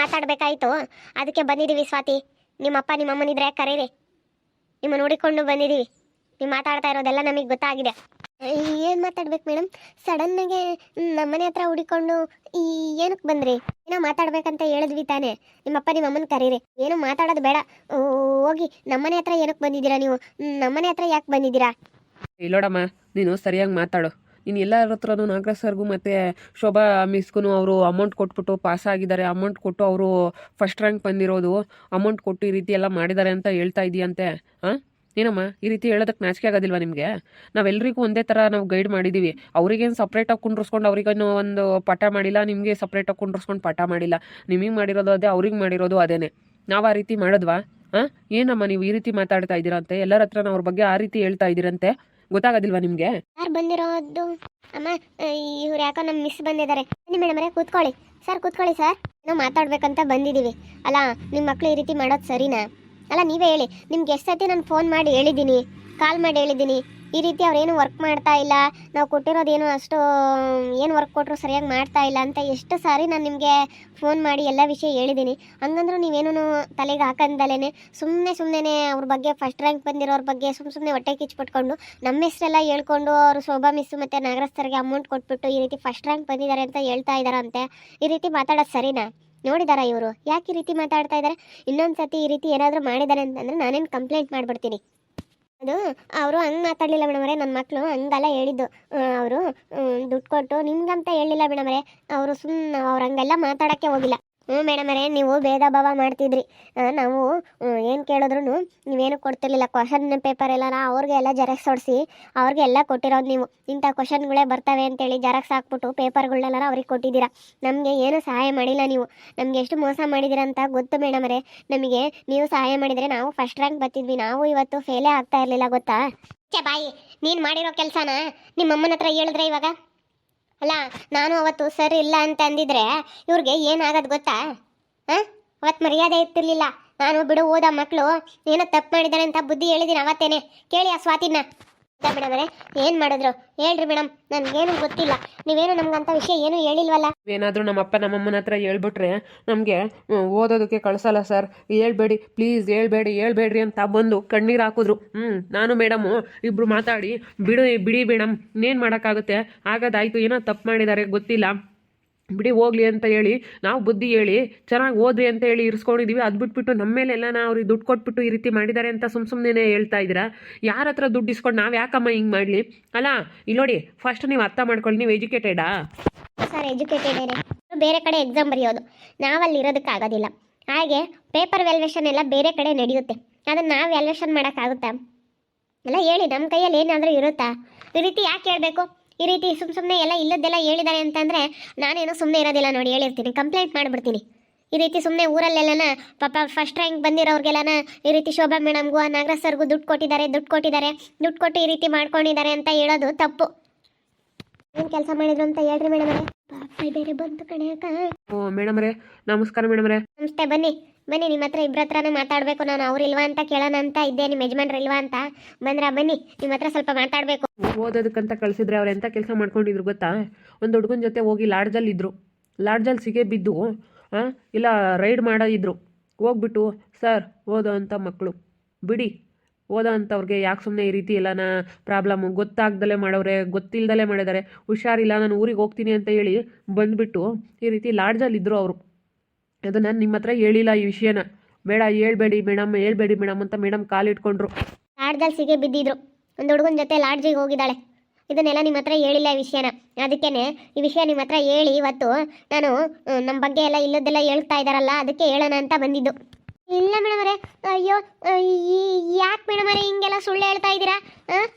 ಮಾತಾಡಬೇಕಾಯ್ತು. ಅದಕ್ಕೆ ಬಂದಿದ್ದೀವಿ ಸ್ವಾತಿ. ನಿಮ್ಮಪ್ಪ ನಿಮ್ಮಮ್ಮನಿದ್ರೆ ಕರೀರಿ, ನಿಮ್ಮ ನೋಡಿಕೊಂಡು ಬಂದಿದ್ದೀವಿ. ನೀವು ಮಾತಾಡ್ತಾ ಇರೋದೆಲ್ಲ ನಮಗೆ ಗೊತ್ತಾಗಿದೆ. ಏನು ಮಾತಾಡ್ಬೇಕು ಮೇಡಮ್? ಸಡನ್ನಾಗೆ ನಮ್ಮನೆ ಹತ್ರ ಹುಡಿಕೊಂಡು ಏನಕ್ಕೆ ಬಂದ್ರಿ? ಏನೋ ಮಾತಾಡ್ಬೇಕಂತ ಹೇಳಿದ್ವಿ ತಾನೇ. ನಿಮ್ಮಪ್ಪ ನಿಮ್ಮಮ್ಮನ ಕರೀರಿ. ಏನು ಮಾತಾಡೋದು ಬೇಡ, ಹೋಗಿ. ನಮ್ಮನೆ ಹತ್ರ ಏನಕ್ಕೆ ಬಂದಿದ್ದೀರಾ ನೀವು? ನಮ್ಮನೆ ಹತ್ರ ಯಾಕೆ ಬಂದಿದ್ದೀರಾ? ಇಲ್ಲೋಡಮ್ಮ, ನೀನು ಸರಿಯಾಗಿ ಮಾತಾಡು. ನೀನು ಎಲ್ಲರ ಹತ್ರನೂ ನಾಗರಾಜ್ ಸರ್ಗೂ ಮತ್ತು ಶೋಭಾ ಮಿಸ್ಗೂ ಅವರು ಅಮೌಂಟ್ ಕೊಟ್ಬಿಟ್ಟು ಪಾಸ್ ಆಗಿದ್ದಾರೆ, ಅಮೌಂಟ್ ಕೊಟ್ಟು ಅವರು ಫಸ್ಟ್ ರ್ಯಾಂಕ್ ಬಂದಿರೋದು, ಅಮೌಂಟ್ ಕೊಟ್ಟು ಈ ರೀತಿ ಎಲ್ಲ ಮಾಡಿದ್ದಾರೆ ಅಂತ ಹೇಳ್ತಾ ಇದೆಯಂತೆ. ಹಾಂ, ಏನಮ್ಮ ಈ ರೀತಿ ಹೇಳೋದಕ್ಕೆ ನಾಚಿಕೆ ಆಗೋದಿಲ್ವಾ ನಿಮಗೆ? ನಾವೆಲ್ಲರಿಗೂ ಒಂದೇ ಥರ ನಾವು ಗೈಡ್ ಮಾಡಿದ್ದೀವಿ. ಅವ್ರಿಗೇನು ಸಪ್ರೇಟಾಗಿ ಕುಂಡ್ರಿಸ್ಕೊಂಡು ಅವ್ರಿಗೇನು ಒಂದು ಪಾಠ ಮಾಡಿಲ್ಲ, ನಿಮಗೆ ಸಪ್ರೇಟಾಗಿ ಕುಂಡ್ರಿಸ್ಕೊಂಡು ಪಾಠ ಮಾಡಿಲ್ಲ. ನಿಮಗೆ ಮಾಡಿರೋದು ಅದೇ, ಅವ್ರಿಗೆ ಮಾಡಿರೋದು ಅದೇನೆ. ನಾವು ಆ ರೀತಿ ಮಾಡಿದ್ವಾ? ಹಾಂ, ಏನಮ್ಮ ನೀವು ಈ ರೀತಿ ಮಾತಾಡ್ತಾ ಇದ್ದೀರಂತೆ? ಎಲ್ಲರ ಹತ್ರ ಅವ್ರ ಬಗ್ಗೆ ಆ ರೀತಿ ಹೇಳ್ತಾ ಇದ್ದೀರಂತೆ, ಗೊತ್ತಾಗೋದಿಲ್ವಾ ನಿಮಗೆ? ಯಾರು ಬಂದಿರೋದು? ಅಮ್ಮ, ಇವ್ರು ಯಾಕೋ ನಮ್ಮ ಮಿಸ್ ಬಂದಿದ್ದಾರೆ. ಬನ್ನಿ ಮೇಡಮ್ ಅವರೇ, ಕೂತ್ಕೊಳ್ಳಿ. ಸರ್ ಕೂತ್ಕೊಳ್ಳಿ ಸರ್. ಏನೋ ಮಾತಾಡ್ಬೇಕಂತ ಬಂದಿದ್ದೀವಿ. ಅಲ್ಲ, ನಿಮ್ಮ ಮಕ್ಳು ಈ ರೀತಿ ಮಾಡೋದು ಸರಿನಾ? ಅಲ್ಲ, ನೀವೇ ಹೇಳಿ. ನಿಮ್ಗೆ ಎಷ್ಟು ಸತಿ ನಾನು ಫೋನ್ ಮಾಡಿ ಹೇಳಿದ್ದೀನಿ, ಕಾಲ್ ಮಾಡಿ ಹೇಳಿದ್ದೀನಿ, ಈ ರೀತಿ ಅವ್ರೇನು ವರ್ಕ್ ಮಾಡ್ತಾ ಇಲ್ಲ, ನಾವು ಕೊಟ್ಟಿರೋದೇನು ಅಷ್ಟು ಏನು ವರ್ಕ್ ಕೊಟ್ಟರು ಸರಿಯಾಗಿ ಮಾಡ್ತಾ ಇಲ್ಲ ಅಂತ ಎಷ್ಟು ಸಾರಿ ನಾನು ನಿಮಗೆ ಫೋನ್ ಮಾಡಿ ಎಲ್ಲ ವಿಷಯ ಹೇಳಿದ್ದೀನಿ. ಹಂಗಂದ್ರೂ ನೀವೇನೂ ತಲೆಗೆ ಹಾಕಂದಲೇ ಸುಮ್ಮನೆ ಅವ್ರ ಬಗ್ಗೆ ಫಸ್ಟ್ ರ್ಯಾಂಕ್ ಬಂದಿರೋರ ಬಗ್ಗೆ ಸುಮ್ಮನೆ ಹೊಟ್ಟೆ ಕಿಚ್ಚಿಬಿಟ್ಕೊಂಡು ನಮ್ಮ ಹೆಸರೆಲ್ಲ ಹೇಳ್ಕೊಂಡು ಅವರು ಶೋಭಾ ಮಿಸ್ಸು ಮತ್ತು ನಾಗರಾಜ್ ಸರ್ಗೆ ಅಮೌಂಟ್ ಕೊಟ್ಬಿಟ್ಟು ಈ ರೀತಿ ಫಸ್ಟ್ ರ್ಯಾಂಕ್ ಬಂದಿದ್ದಾರೆ ಅಂತ ಹೇಳ್ತಾ ಇದ್ದಾರಂತೆ. ಈ ರೀತಿ ಮಾತಾಡೋದು ಸರಿನಾ? ನೋಡಿದಾರ ಇವರು ಯಾಕೆ ಈ ರೀತಿ ಮಾತಾಡ್ತಾ ಇದ್ದಾರೆ? ಇನ್ನೊಂದು ಸತಿ ಈ ರೀತಿ ಏನಾದರೂ ಮಾಡಿದ್ದಾರೆ ಅಂತಂದರೆ ನಾನೇನು ಕಂಪ್ಲೇಂಟ್ ಮಾಡಿಬಿಡ್ತೀನಿ. ಅದು ಅವರು ಹಂಗೆ ಮಾತಾಡಲಿಲ್ಲ ಮೇಡಮರೇ, ನನ್ನ ಮಕ್ಕಳು ಹಂಗೆಲ್ಲ ಹೇಳಿದ್ದು. ಅವರು ದುಡ್ಡು ಕೊಟ್ಟು ನಿಮ್ಗಂತ ಹೇಳಿಲ್ಲ ಮೇಡಮರೇ, ಅವರು ಸುಮ್ಮನೆ ಅವ್ರು ಹಂಗೆಲ್ಲ ಮಾತಾಡೋಕ್ಕೆ ಹೋಗಿಲ್ಲ. ಮೇಡಮರೇ, ನೀವು ಭೇದ ಭಾವ ಮಾಡ್ತಿದ್ರಿ. ನಾವು ಏನು ಕೇಳಿದ್ರು ನೀವೇನು ಕೊಡ್ತಿರ್ಲಿಲ್ಲ. ಕ್ವಶನ್ ಪೇಪರ್ ಎಲ್ಲ ಅವ್ರಿಗೆ ಎಲ್ಲ ಜೆರಾಕ್ಸ್ ಹೊಡಿಸಿ ಅವ್ರಿಗೆ ಎಲ್ಲ ಕೊಟ್ಟಿರೋದು ನೀವು. ಇಂಥ ಕ್ವಶನ್ಗಳೇ ಬರ್ತವೆ ಅಂತೇಳಿ ಜೆರಾಕ್ಸ್ ಹಾಕ್ಬಿಟ್ಟು ಪೇಪರ್ಗಳನ್ನೆಲ್ಲ ಅವ್ರಿಗೆ ಕೊಟ್ಟಿದ್ದೀರಾ. ನಮಗೆ ಏನು ಸಹಾಯ ಮಾಡಿಲ್ಲ ನೀವು. ನಮಗೆ ಎಷ್ಟು ಮೋಸ ಮಾಡಿದ್ದೀರ ಅಂತ ಗೊತ್ತು ಮೇಡಮರೇ. ನಮಗೆ ನೀವು ಸಹಾಯ ಮಾಡಿದರೆ ನಾವು ಫಸ್ಟ್ ರ್ಯಾಂಕ್ ಬರ್ತಿದ್ವಿ. ನಾವು ಇವತ್ತು ಫೇಲೇ ಆಗ್ತಾ ಇರಲಿಲ್ಲ, ಗೊತ್ತಾ? ಬಾಯಿ, ನೀನು ಮಾಡಿರೋ ಕೆಲಸನ ನಿಮ್ಮಮ್ಮನ ಹತ್ರ ಹೇಳಿದ್ರೆ ಇವಾಗ? ಅಲ್ಲ, ನಾನು ಅವತ್ತು ಸರಿ ಇಲ್ಲ ಅಂತ ಅಂದಿದ್ರೆ ಇವ್ರಿಗೆ ಏನಾಗೋದು ಗೊತ್ತಾ? ಹಾಂ, ಅವತ್ತು ಮರ್ಯಾದೆ ಇರ್ತಿರ್ಲಿಲ್ಲ. ನಾನು ಬಿಡು, ಓದ ಮಕ್ಕಳು ಏನೋ ತಪ್ಪು ಮಾಡಿದ್ದಾರೆ ಅಂತ ಬುದ್ಧಿ ಹೇಳಿದ್ದೀನಿ ಅವತ್ತೇನೆ. ಕೇಳಿ ಆ ಸ್ವಾತಿನ. ಮೇಡಮರೇ, ಏನು ಮಾಡಿದ್ರು ಹೇಳ್ರಿ ಮೇಡಮ್, ನನಗೇನು ಗೊತ್ತಿಲ್ಲ. ನೀವೇನು ನಮ್ಗಂತ ವಿಷಯ ಏನೂ ಹೇಳಿಲ್ವಲ್ಲ. ಏನಾದರೂ ನಮ್ಮಪ್ಪ ನಮ್ಮಮ್ಮನ ಹತ್ರ ಹೇಳ್ಬಿಟ್ರೆ ನಮಗೆ ಓದೋದಕ್ಕೆ ಕಳಿಸಲ್ಲ ಸರ್, ಹೇಳ್ಬೇಡಿ ಪ್ಲೀಸ್, ಹೇಳ್ಬೇಡ್ರಿ ಅಂತ ಬಂದು ಕಣ್ಣೀರು ಹಾಕಿದ್ರು. ನಾನು ಮೇಡಮು ಇಬ್ಬರು ಮಾತಾಡಿ ಬಿಡಿ ಮೇಡಮ್, ಇನ್ನೇನು ಮಾಡೋಕ್ಕಾಗುತ್ತೆ, ಆಗೋದಾಯ್ತು, ಏನೋ ತಪ್ಪು ಮಾಡಿದ್ದಾರೆ ಗೊತ್ತಿಲ್ಲ, ಬಿಡಿ ಹೋಗ್ಲಿ ಅಂತ ಹೇಳಿ ನಾವು ಬುದ್ಧಿ ಹೇಳಿ ಚೆನ್ನಾಗಿ ಓದ್ರಿ ಅಂತ ಹೇಳಿ ಇರಿಸ್ಕೊಂಡಿದ್ದೀವಿ. ಅದು ಬಿಟ್ಬಿಟ್ಟು ನಮ್ಮ ಮೇಲೆಲ್ಲ ಅವ್ರಿಗೆ ದುಡ್ಡು ಕೊಟ್ಬಿಟ್ಟು ಈ ರೀತಿ ಮಾಡಿದ್ದಾರೆ ಅಂತ ಸುಮ್ಮನೆ ಹೇಳ್ತಾ ಇದ್ದೀರಾ? ಯಾರ ಹತ್ರ ದುಡ್ಡು ಇಸ್ಕೊಂಡು ನಾವು ಯಾಕಮ್ಮ ಹಿಂಗೆ ಮಾಡಲಿ? ಅಲ್ಲ, ಇಲ್ಲಿ ನೋಡಿ, ಫಸ್ಟ್ ನೀವು ಅರ್ಥ ಮಾಡ್ಕೊಳ್ಳಿ, ನೀವು ಎಜುಕೇಟೆಡಾ? ಸರ್, ಎಜುಕೇಟೆಡೇ. ಬೇರೆ ಕಡೆ ಎಕ್ಸಾಮ್ ಬರೆಯೋದು, ನಾವಲ್ಲಿ ಇರೋದಕ್ಕಾಗೋದಿಲ್ಲ. ಹಾಗೆ ಪೇಪರ್ ವ್ಯಾಲ್ಯೂಯೇಷನ್ ಎಲ್ಲ ಬೇರೆ ಕಡೆ ನಡೆಯುತ್ತೆ, ಅದನ್ನು ನಾವು ವ್ಯಾಲ್ಯೂಯೇಷನ್ ಮಾಡೋಕ್ಕಾಗುತ್ತಾ? ಎಲ್ಲ ಹೇಳಿ, ನಮ್ಮ ಕೈಯಲ್ಲಿ ಏನಾದರೂ ಇರುತ್ತಾ? ಈ ರೀತಿ ಯಾಕೆ ಹೇಳಬೇಕು? ಈ ರೀತಿ ಸುಮ್ಮನೆ ಎಲ್ಲ ಇಲ್ಲದ್ದೆಲ್ಲ ಹೇಳಿದ್ದಾರೆ ಅಂತಂದರೆ ನಾನೇನು ಸುಮ್ಮನೆ ಇರೋದಿಲ್ಲ ನೋಡಿ, ಹೇಳಿರ್ತೀನಿ, ಕಂಪ್ಲೇಂಟ್ ಮಾಡಿಬಿಡ್ತೀನಿ. ಈ ರೀತಿ ಸುಮ್ಮನೆ ಊರಲ್ಲೆಲ್ಲನ ಪಾಪ ಫಸ್ಟ್ ರ್ಯಾಂಕ್ ಬಂದಿರೋರಿಗೆಲ್ಲನ ಈ ರೀತಿ ಶೋಭಾ ಮೇಡಮ್ಗೂ ನಾಗರಾಜ್ ಸರ್ಗೂ ದುಡ್ಡು ಕೊಟ್ಟು ಈ ರೀತಿ ಮಾಡ್ಕೊಂಡಿದ್ದಾರೆ ಅಂತ ಹೇಳೋದು ತಪ್ಪು. ಏನು ಕೆಲಸ ಮಾಡಿದ್ರು ಅಂತ ಹೇಳ್ರಿ ಮೇಡಮರೇ. ಬೇರೆ ಬಂತು ಕಣೆ ಅಕ್ಕ. ಓ ಮೇಡಮರೇ, ನಮಸ್ಕಾರ ಮೇಡಮರೇ. ನಮಸ್ತೆ. ಬನ್ನಿ, ನಿಮ್ಮ ಹತ್ರ ಇಬ್ಬರ ಹತ್ರನೇ ಮಾತಾಡಬೇಕು. ನಾನು ಅವ್ರು ಇಲ್ವಾ ಅಂತ ಕೇಳೋಣ ಅಂತ ಇದ್ದೆ, ನಿಮ್ಮ ಯಜಮಾನ್ರು ಇಲ್ವಾ ಅಂತ. ಬನ್ನಿ, ನಿಮ್ಮ ಹತ್ರ ಸ್ವಲ್ಪ ಮಾತಾಡಬೇಕು. ಓದೋದಕ್ಕಂತ ಕಳಿಸಿದ್ರೆ ಅವ್ರು ಎಂಥ ಕೆಲಸ ಮಾಡ್ಕೊಂಡಿದ್ರು ಗೊತ್ತಾ? ಒಂದು ಹುಡುಗನ ಜೊತೆ ಹೋಗಿ ಲಾಡ್ಜಲ್ಲಿದ್ದರು. ಲಾಡ್ಜಲ್ಲಿ ಸಿಗೇ ಬಿದ್ದು ಇಲ್ಲ ರೈಡ್ ಮಾಡೋದಿದ್ರು. ಹೋಗ್ಬಿಟ್ಟು ಸರ್, ಓದೋ ಅಂಥ ಮಕ್ಕಳು ಬಿಡಿ, ಓದೋ ಅಂಥವ್ರಿಗೆ ಯಾಕೆ ಸುಮ್ಮನೆ ಈ ರೀತಿ ಎಲ್ಲನ ಪ್ರಾಬ್ಲಮ್ಮು ಗೊತ್ತಾಗ್ದಲೇ ಮಾಡೋರೆ, ಗೊತ್ತಿಲ್ದಲೇ ಮಾಡಿದ್ದಾರೆ, ಹುಷಾರಿಲ್ಲ, ನಾನು ಊರಿಗೆ ಹೋಗ್ತೀನಿ ಅಂತ ಹೇಳಿ ಬಂದುಬಿಟ್ಟು ಈ ರೀತಿ ಲಾಡ್ಜಲ್ಲಿದ್ದರು ಅವರು. ಅದು ನಾನು ನಿಮ್ಮ ಹತ್ರ ಹೇಳಿಲ್ಲ ಈ ವಿಷಯನ. ಬೇಡ, ಹೇಳ್ಬೇಡಿ ಮೇಡಮ್ ಅಂತ ಮೇಡಮ್ ಕಾಲಿಟ್ಕೊಂಡ್ರು. ಲಾಡ್ಜಲ್ಲಿ ಸಿಗೇ ಬಿದ್ದಿದ್ರು. ಒಂದು ಹುಡುಗನ ಜೊತೆ ಲಾಡ್ಜಿಗೆ ಹೋಗಿದ್ದಾಳೆ. ಇದನ್ನೆಲ್ಲ ನಿಮ್ಮ ಹತ್ರ ಹೇಳಿಲ್ಲ ಈ ವಿಷಯನ. ಅದಕ್ಕೇ ಈ ವಿಷಯ ನಿಮ್ಮ ಹತ್ರ ಹೇಳಿ ಇವತ್ತು ನಾನು ನಮ್ಮ ಬಗ್ಗೆ ಎಲ್ಲ ಇಲ್ಲದೆಲ್ಲ ಹೇಳ್ತಾ ಇದ್ದಾರಲ್ಲ, ಅದಕ್ಕೆ ಹೇಳೋಣ ಅಂತ ಬಂದಿದ್ದು. ಇಲ್ಲ ಮೇಡಮರೇ, ಅಯ್ಯೋ ಯಾಕೆ ಮೇಡಮರೇ ಹಿಂಗೆಲ್ಲ ಸುಳ್ಳು ಹೇಳ್ತಾ ಇದ್ದೀರಾ?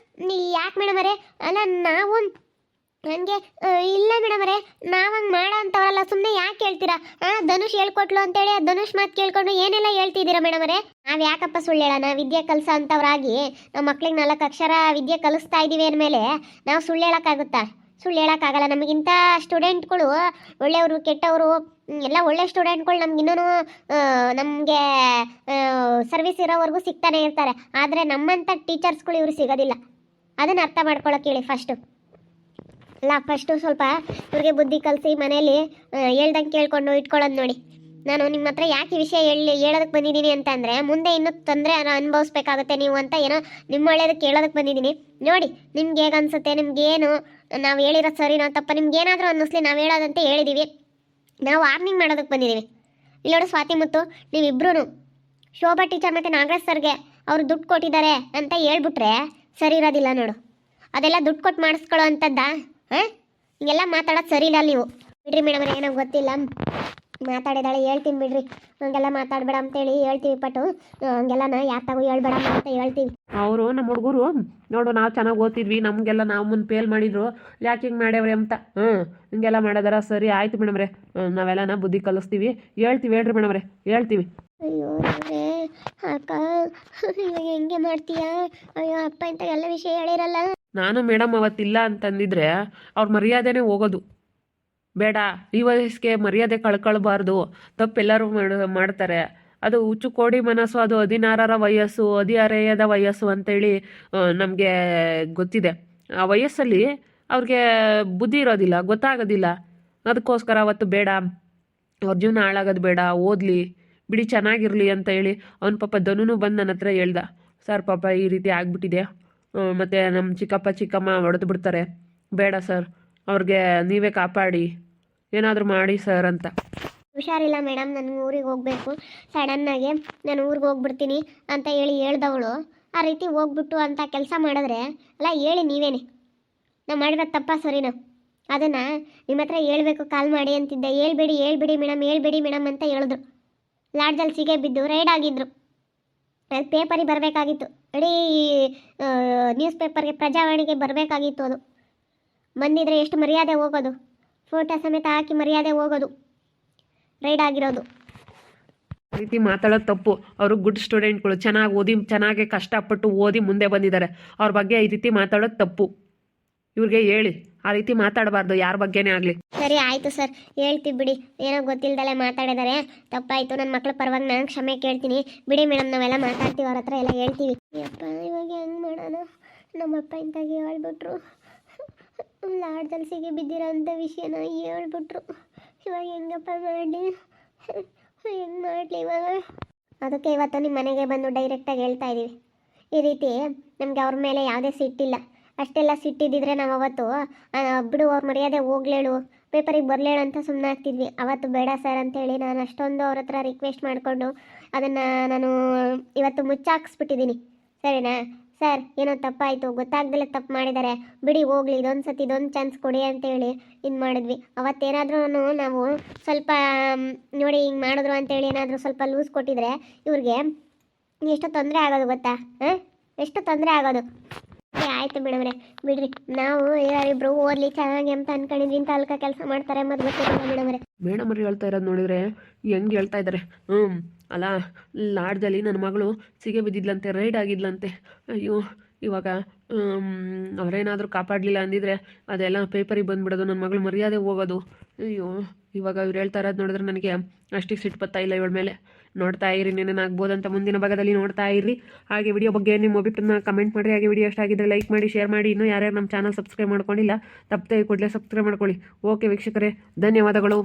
ಯಾಕೆ ಮೇಡಮರೇ? ಅಲ್ಲ, ನಾವು ಹಂಗೆ ಇಲ್ಲ ಮೇಡಮರೇ, ನಾವು ಹಂಗೆ ಮಾಡೋ ಅಂಥವರಲ್ಲ. ಸುಮ್ಮನೆ ಯಾಕೆ ಹೇಳ್ತೀರಾ? ಧನುಷ್ ಹೇಳ್ಕೊಟ್ಲು ಅಂತೇಳಿ ಧನುಷ್ ಮಾತು ಕೇಳ್ಕೊಂಡು ಏನೆಲ್ಲ ಹೇಳ್ತಿದ್ದೀರಾ ಮೇಡಮರೇ? ನಾವು ಯಾಕಪ್ಪ ಸುಳ್ಳು ಹೇಳೋಣ? ವಿದ್ಯೆ ಕಲಿಸೋ ಅಂಥವ್ರಾಗಿ ನಮ್ಮ ಮಕ್ಳಿಗೆ 4 ಅಕ್ಷರ ವಿದ್ಯೆ ಕಲಿಸ್ತಾ ಇದ್ದೀವಿ ಅಂದಮೇಲೆ ನಾವು ಸುಳ್ಳು ಹೇಳೋಕ್ಕಾಗುತ್ತಾ? ಸುಳ್ಳು ಹೇಳೋಕ್ಕಾಗಲ್ಲ. ನಮಗಿಂಥ ಸ್ಟೂಡೆಂಟ್ಗಳು ಒಳ್ಳೆಯವರು ಕೆಟ್ಟವರು ಎಲ್ಲ ಒಳ್ಳೆ ಸ್ಟೂಡೆಂಟ್ಗಳು ನಮ್ಗಿನ್ನೂ ನಮಗೆ ಸರ್ವಿಸ್ ಇರೋವರೆಗೂ ಸಿಗ್ತಾನೆ ಇರ್ತಾರೆ. ಆದರೆ ನಮ್ಮಂಥ ಟೀಚರ್ಸ್ಗಳು ಇವರು ಸಿಗೋದಿಲ್ಲ. ಅದನ್ನು ಅರ್ಥ ಮಾಡ್ಕೊಳ್ಳೋಕೆ ಹೇಳಿ ಫಸ್ಟು ಸ್ವಲ್ಪ ಇವ್ರಿಗೆ ಬುದ್ಧಿ ಕಲಿಸಿ ಮನೇಲಿ ಹೇಳ್ದಂಗೆ ಕೇಳ್ಕೊಂಡು ಇಟ್ಕೊಳ್ಳೋದು ನೋಡಿ. ನಾನು ನಿಮ್ಮ ಹತ್ರ ಯಾಕೆ ಈ ವಿಷಯ ಹೇಳೋದಕ್ಕೆ ಬಂದಿದ್ದೀನಿ ಅಂತ ಅಂದರೆ ಮುಂದೆ ಇನ್ನೂ ತೊಂದರೆ ಅನುಭವಿಸ್ಬೇಕಾಗುತ್ತೆ ನೀವು ಅಂತ ಏನೋ ನಿಮ್ಮ ಒಳ್ಳೇದಕ್ಕೆ ಹೇಳೋದಕ್ಕೆ ಬಂದಿದ್ದೀನಿ. ನೋಡಿ ನಿಮ್ಗೆ ಹೇಗೆ ಅನಿಸುತ್ತೆ, ನಿಮ್ಗೇನು ನಾವು ಹೇಳಿರೋದು ಸರಿನೋ ತಪ್ಪ, ನಿಮ್ಗೇನಾದರೂ ಅನ್ನಿಸ್ಲಿ ನಾವು ಹೇಳೋದಂತೆ ಹೇಳಿದ್ದೀವಿ. ನಾವು ವಾರ್ನಿಂಗ್ ಮಾಡೋದಕ್ಕೆ ಬಂದಿದ್ದೀವಿ. ಇಲ್ಲಿ ನೋಡಿ ಸ್ವಾತಿ ಮುತ್ತು, ನೀವಿಬ್ರು ಶೋಭಾ ಟೀಚರ್ ಮತ್ತು ನಾಗರಾಜ್ ಸರ್ಗೆ ಅವರು ದುಡ್ಡು ಕೊಟ್ಟಿದ್ದಾರೆ ಅಂತ ಹೇಳ್ಬಿಟ್ರೆ ಸರಿ ಇರೋದಿಲ್ಲ ನೋಡು. ಅದೆಲ್ಲ ದುಡ್ಡು ಕೊಟ್ಟು ಮಾಡಿಸ್ಕೊಳ್ಳೋ ಅಂಥದ್ದಾ? ಹಾಂ, ಹಿಂಗೆಲ್ಲ ಮಾತಾಡೋದು ಸರಿ ಇಲ್ಲ ನೀವು. ಬಿಡ್ರಿ ಮೇಡಮ್, ಏನೋ ಗೊತ್ತಿಲ್ಲ ಮಾತಾಡಿದಾಳೆ, ಹೇಳ್ತೀನಿ ಬಿಡ್ರಿ. ಹಂಗೆಲ್ಲ ಮಾತಾಡಬೇಡ ಅಂತೇಳಿ ಹೇಳ್ತೀವಿ, ಪಟ್ಟು ಹಂಗೆಲ್ಲ ಯಾರು ತಗೋ ಹೇಳ್ಬೇಡ ಅಂತ ಹೇಳ್ತೀವಿ. ಅವರು ನಮ್ಮ ಹುಡುಗರು ನೋಡು, ನಾವು ಚೆನ್ನಾಗಿ ಓದ್ತಿದ್ವಿ, ನಮಗೆಲ್ಲ ನಾವು ಮುಂದೆ ಫೇಲ್ ಮಾಡಿದ್ರು, ಯಾಕೆ ಹಿಂಗೆ ಮಾಡ್ಯಾವ್ರಿ ಅಂತ. ಹಿಂಗೆಲ್ಲ ಮಾಡಿದಾರ, ಸರಿ ಆಯ್ತು ಮೇಡಮ್ರೆ, ನಾವೆಲ್ಲ ಬುದ್ಧಿ ಕಲಿಸ್ತೀವಿ, ಹೇಳ್ತೀವಿ. ಹೇಳ್ರಿ ಮೇಡಮ್ರೆ, ಹೇಳ್ತೀವಿ. ಅಯ್ಯೋ ಅಕ್ಕ, ಇವಾಗ ಹೆಂಗೆ ಮಾಡ್ತೀಯಾ? ಅಯ್ಯೋ ಅಪ್ಪ ಇಂಥ ಎಲ್ಲ ವಿಷಯ ಹೇಳಿರಲ್ಲ. ನಾನು ಮೇಡಮ್ ಅವತ್ತಿಲ್ಲ ಅಂತಂದಿದ್ರೆ ಅವ್ರ ಮರ್ಯಾದೆನೇ ಹೋಗೋದು. ಬೇಡ, ಈ ವಯಸ್ಸಿಗೆ ಮರ್ಯಾದೆ ಕಳ್ಕೊಳ್ಬಾರ್ದು, ತಪ್ಪೆಲ್ಲರೂ ಮಾಡ್ತಾರೆ. ಅದು ಹುಚ್ಚು ಕೋಡಿ ಮನಸ್ಸು, ಅದು 16ರ ವಯಸ್ಸು, 16ದ ವಯಸ್ಸು ಅಂತೇಳಿ ನಮಗೆ ಗೊತ್ತಿದೆ. ಆ ವಯಸ್ಸಲ್ಲಿ ಅವ್ರಿಗೆ ಬುದ್ಧಿ ಇರೋದಿಲ್ಲ, ಗೊತ್ತಾಗೋದಿಲ್ಲ. ಅದಕ್ಕೋಸ್ಕರ ಅವತ್ತು ಬೇಡ, ಅವ್ರ ಜೀವನ ಹಾಳಾಗೋದು ಬೇಡ, ಓದಲಿ ಬಿಡಿ, ಚೆನ್ನಾಗಿರಲಿ ಅಂತ ಹೇಳಿ ಅವ್ನ ಪಾಪ ಧನುನು ಬಂದು ನನ್ನ ಹತ್ರ ಹೇಳ್ದ, ಸರ್ ಪಾಪ ಈ ರೀತಿ ಆಗ್ಬಿಟ್ಟಿದೆ, ಮತ್ತು ನಮ್ಮ ಚಿಕ್ಕಪ್ಪ ಚಿಕ್ಕಮ್ಮ ಹೊಡೆದು ಬಿಡ್ತಾರೆ, ಬೇಡ ಸರ್, ಅವ್ರಿಗೆ ನೀವೇ ಕಾಪಾಡಿ, ಏನಾದರೂ ಮಾಡಿ ಸರ್ ಅಂತ. ಹುಷಾರಿಲ್ಲ ಮೇಡಮ್, ನನಗೆ ಊರಿಗೆ ಹೋಗಬೇಕು, ಸಡನ್ನಾಗಿ ನಾನು ಊರಿಗೆ ಹೋಗ್ಬಿಡ್ತೀನಿ ಅಂತ ಹೇಳ್ದವಳು ಆ ರೀತಿ ಹೋಗ್ಬಿಟ್ಟು ಅಂತ ಕೆಲಸ ಮಾಡಿದ್ರೆ ಅಲ್ಲ, ಹೇಳಿ ನೀವೇನೆ ನಾವು ಮಾಡಿರೋ ತಪ್ಪ ಸರಿನಾ? ಅದನ್ನು ನಿಮ್ಮ ಹತ್ರ ಹೇಳ್ಬೇಕು, ಕಾಲ್ ಮಾಡಿ ಅಂತಿದ್ದೆ. ಹೇಳ್ಬೇಡಿ ಮೇಡಮ್ ಅಂತ ಹೇಳಿದ್ರು. ಲಾಡ್ಜಲ್ಲಿ ಸಿಗೆ ಬಿದ್ದು ರೈಡ್ ಆಗಿದ್ರು. ಅದು ಪೇಪರಿಗೆ ಬರಬೇಕಾಗಿತ್ತು, ಇಡೀ ನ್ಯೂಸ್ ಪೇಪರ್ಗೆ, ಪ್ರಜಾವಾಣಿಗೆ ಬರಬೇಕಾಗಿತ್ತು. ಅದು ಬಂದಿದ್ರೆ ಎಷ್ಟು ಮರ್ಯಾದೆ ಹೋಗೋದು, ಫೋಟೋ ಸಮೇತ ಹಾಕಿ ಮರ್ಯಾದೆ ಹೋಗೋದು, ರೈಡ್ ಆಗಿರೋದು. ಆ ರೀತಿ ಮಾತಾಡೋದು ತಪ್ಪು. ಅವರು ಗುಡ್ ಸ್ಟೂಡೆಂಟ್ಗಳು, ಚೆನ್ನಾಗಿ ಓದಿ, ಚೆನ್ನಾಗಿ ಕಷ್ಟಪಟ್ಟು ಓದಿ ಮುಂದೆ ಬಂದಿದ್ದಾರೆ. ಅವ್ರ ಬಗ್ಗೆ ಈ ರೀತಿ ಮಾತಾಡೋದು ತಪ್ಪು. ಇವ್ರಿಗೆ ಹೇಳಿ, ಆ ರೀತಿ ಮಾತಾಡಬಾರ್ದು ಯಾರ ಬಗ್ಗೆನೇ ಆಗಲಿ. ಸರಿ ಆಯಿತು ಸರ್, ಹೇಳ್ತೀವಿ ಬಿಡಿ. ಏನೋ ಗೊತ್ತಿಲ್ದಲೆ ಮಾತಾಡಿದ್ದಾರೆ, ತಪ್ಪಾಯಿತು. ನನ್ನ ಮಕ್ಳ ಪರವಾಗಿ ನಾನು ಕ್ಷಮೆ ಕೇಳ್ತೀನಿ ಬಿಡಿ ಮೇಡಮ್, ನಾವೆಲ್ಲ ಮಾತಾಡ್ತೀವಿ, ಅವ್ರ ಹತ್ರ ಎಲ್ಲ ಹೇಳ್ತೀವಿ. ಯಪ್ಪ, ಇವಾಗ ಹೆಂಗೆ ಮಾಡೋಣ? ನಮ್ಮಪ್ಪ ಇಂತಾಗಿ ಹೇಳ್ಬಿಟ್ರು, ಲಾಡ್ಜಲ್ಲಿ ಸಿಗಿ ಬಿದ್ದಿರೋ ಅಂಥ ವಿಷಯನ ಹೇಳ್ಬಿಟ್ರು. ಇವಾಗ ಹೆಂಗಪ್ಪ ಮಾಡಲಿ, ಹೆಂಗೆ ಮಾಡಲಿ ಇವಾಗ? ಅದಕ್ಕೆ ಇವತ್ತು ನಿಮ್ಮ ಮನೆಗೆ ಬಂದು ಡೈರೆಕ್ಟಾಗಿ ಹೇಳ್ತಾ ಇದ್ದೀವಿ. ಈ ರೀತಿ ನಮಗೆ ಅವ್ರ ಮೇಲೆ ಯಾವುದೇ ಸಿಟ್ಟಿಲ್ಲ. ಅಷ್ಟೆಲ್ಲ ಸಿಟ್ಟಿದ್ದಿದ್ರೆ ನಾವು ಅವತ್ತು ಬಿಡು, ಅವ್ರ ಮರ್ಯಾದೆ ಹೋಗ್ಲೇಳು, ಪೇಪರಿಗೆ ಬರಲೇಳು ಅಂತ ಸುಮ್ಮನೆ ಆಗ್ತಿದ್ವಿ. ಅವತ್ತು ಬೇಡ ಸರ್ ಅಂತೇಳಿ ನಾನು ಅಷ್ಟೊಂದು ಅವ್ರ ಹತ್ರ ರಿಕ್ವೆಸ್ಟ್ ಮಾಡಿಕೊಂಡು ಅದನ್ನು ನಾನು ಇವತ್ತು ಮುಚ್ಚಾಕ್ಸ್ಬಿಟ್ಟಿದ್ದೀನಿ. ಸರಿನಾ ಸರ್? ಏನೋ ತಪ್ಪಾಯಿತು, ಗೊತ್ತಾಗ್ದಲೇ ತಪ್ಪು ಮಾಡಿದ್ದಾರೆ, ಬಿಡಿ ಹೋಗ್ಲಿ, ಇದೊಂದು ಚಾನ್ಸ್ ಕೊಡಿ ಅಂತೇಳಿ ಇದು ಮಾಡಿದ್ವಿ. ಅವತ್ತೇನಾದ್ರೂ ನಾವು ಸ್ವಲ್ಪ ನೋಡಿ ಹಿಂಗೆ ಮಾಡಿದ್ರು ಅಂತೇಳಿ ಏನಾದರೂ ಸ್ವಲ್ಪ ಲೂಸ್ ಕೊಟ್ಟಿದ್ರೆ ಇವ್ರಿಗೆ ಎಷ್ಟು ತೊಂದರೆ ಆಗೋದು ಗೊತ್ತಾ? ಎಷ್ಟು ತೊಂದರೆ ಆಗೋದು. ಆಯಿತು ಮೇಡಮ್ರೆ, ಬಿಡ್ರಿ. ನಾವು ಯಾರಿಬ್ರು ಓದಲಿ ಚೆನ್ನಾಗಿ ಅಂತ ಅನ್ಕೊಂಡಿದ್ವಿ, ಇಂಥ ಅಲ್ಕ ಕೆಲಸ ಮಾಡ್ತಾರೆ ಮತ್ತು ಗೊತ್ತಿಲ್ಲ ಮೇಡಮ್ರೆ. ಮೇಡಮ್ರಿ ಹೇಳ್ತಾ ಇರೋದು ನೋಡಿದ್ರೆ ಹೆಂಗೆ ಹೇಳ್ತಾ ಇದ್ದಾರೆ. ಅಲ್ಲ, ಲಾಡ್ಜಲ್ಲಿ ನನ್ನ ಮಗಳು ಸಿಗೆ ಬಿದ್ದಿದ್ಲಂತೆ, ರೈಡ್ ಆಗಿದ್ಲಂತೆ. ಅಯ್ಯೋ, ಇವಾಗ ಅವರೇನಾದರೂ ಕಾಪಾಡಲಿಲ್ಲ ಅಂದಿದ್ರೆ ಅದೆಲ್ಲ ಪೇಪರಿಗೆ ಬಂದುಬಿಡೋದು, ನನ್ನ ಮಗಳು ಮರ್ಯಾದೆ ಹೋಗೋದು. ಅಯ್ಯೋ, ಇವಾಗ ಇವ್ರು ಹೇಳ್ತಾ ಇರೋದು ನೋಡಿದ್ರೆ ನನಗೆ ಅಷ್ಟಿಗೆ ಸಿಟ್ಟು ಬರ್ತಾ ಇಲ್ಲ ಇವಳ ಮೇಲೆ. ನೋಡ್ತಾ ಇರಿ, ನೆನೇನಾಗ್ಬೋದಂತ ಮುಂದಿನ ಭಾಗದಲ್ಲಿ ನೋಡ್ತಾ ಇರಿ. ಹಾಗೆ ವಿಡಿಯೋ ಬಗ್ಗೆ ನಿಮ್ಮ ಅಭಿಪ್ರಾಯನ ಕಮೆಂಟ್ ಮಾಡಿರಿ. ಹಾಗೆ ವಿಡಿಯೋ ಎಷ್ಟಾಗಿದ್ದರೆ ಲೈಕ್ ಮಾಡಿ, ಶೇರ್ ಮಾಡಿ. ಇನ್ನೂ ಯಾರ್ಯಾರು ನಮ್ಮ ಚಾನಲ್ ಸಬ್ಸ್ಕ್ರೈಬ್ ಮಾಡ್ಕೊಂಡಿಲ್ಲ, ತಪ್ಪದೆ ಕೂಡಲೇ ಸಬ್ಸ್ಕ್ರೈಬ್ ಮಾಡ್ಕೊಳ್ಳಿ. ಓಕೆ ವೀಕ್ಷಕರೇ, ಧನ್ಯವಾದಗಳು.